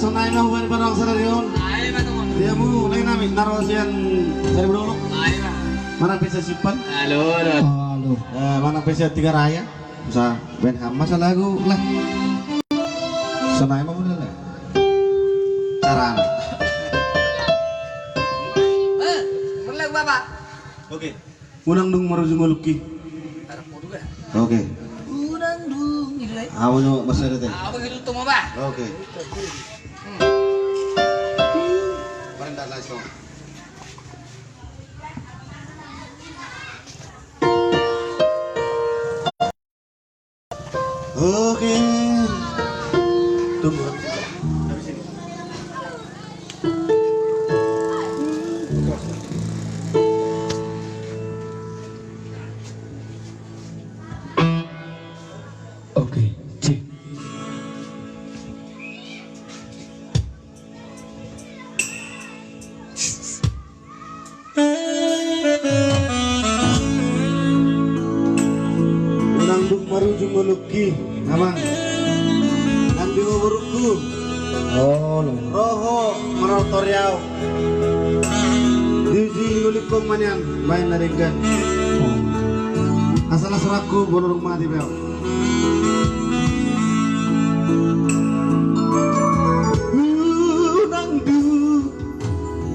sonay na huwag parang sa raryon. Ay, matungkol. Dia mo, lagi namin, naroon siyan sa ribulong. Ay, ma. Manang pesa sipan. Halo, halo. Halo. Manang pesa tiga raya. Sa Ben Hama sa lagu lah. Sonay mo muna lah. Cara. Berlagu Bapak. Oke. Unang dung marujung nguluki. Harap mo juga. Oke. Unang dung gitu ya. Awo nyo masaya deh. Apa gitu tuh mau Pak? Oke. Parental lah so. Oke. Tunggu. Dari sini. Oke, cek. Unang dung marujung nguluki. Namang. Nanti ngobrolku. Oh, lo. Roho merotoriau. Diji ngulik manyan main naringgan. Asal asalaku bolong mati bel. Unang dung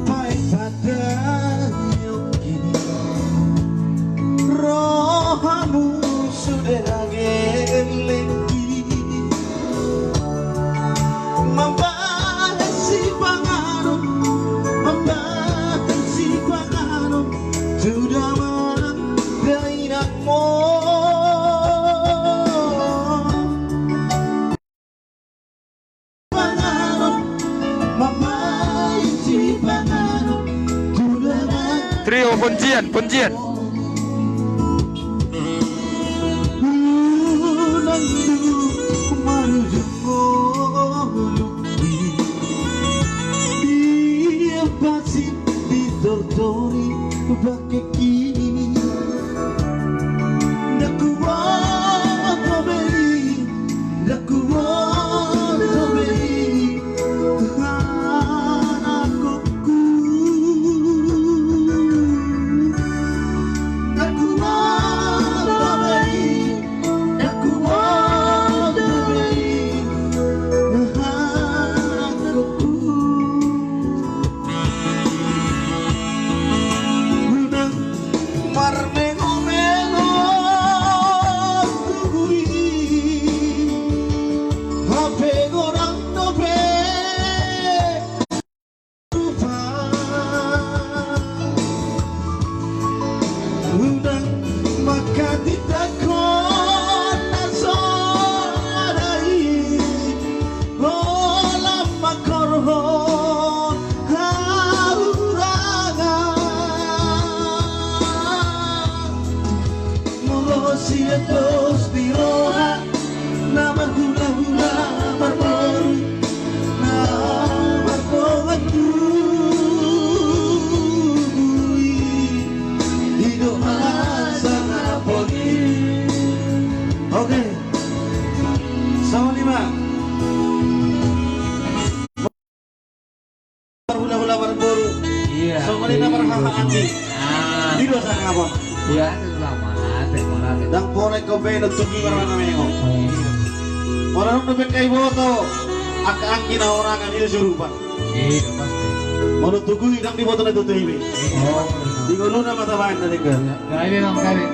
baik pada kini. Rohamu sudah gelengki. Membatasi pangaruh, membatasi pangaruh, sudah mengainakmu. Pangaruh, membatasi pangaruh, sudah Trio pujian, pujian. pakai kini dah kuat beri dah kuat beri Tuhan aku dah kuat beri dah kuat beri Tuhan aku Marmengo kui apego rando pe rupa undang maka ditakon nasorai olah makorhon Siatos diroha nama hula-hula marmor nama koatui hidup sana poni. Oke, sama lima hula-hula marmor. Iya. Sama lima marhama andi. Hidup sana apa? Iya, selamat. Dan pore ko be no tuki barang mengo. Orang no be kai boto ak-aki na orang kan itu surupan. Iya, pasti. Mau tuki dang di boto na tutu ibi. Oh, Di gono na mata bain na deka. kali bang kali.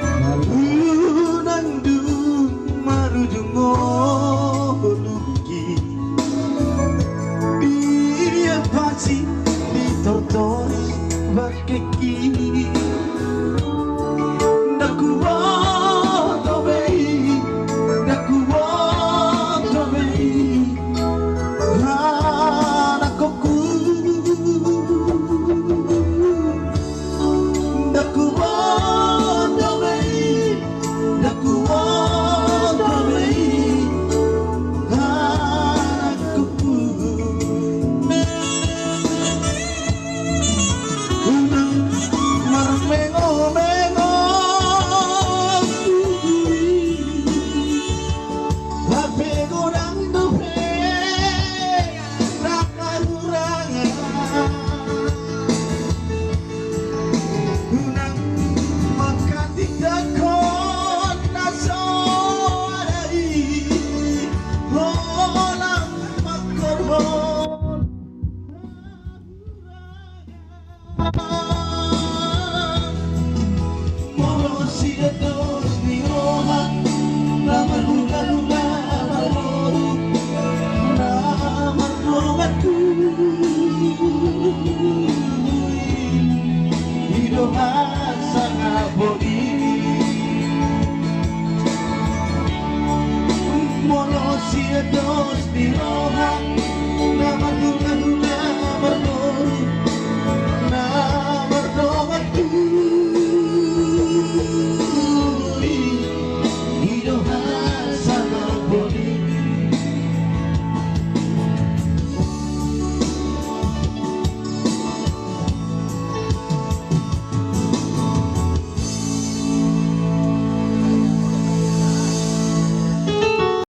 Nandu marujungo luki. Dia pasti ditortori bakeki. Oh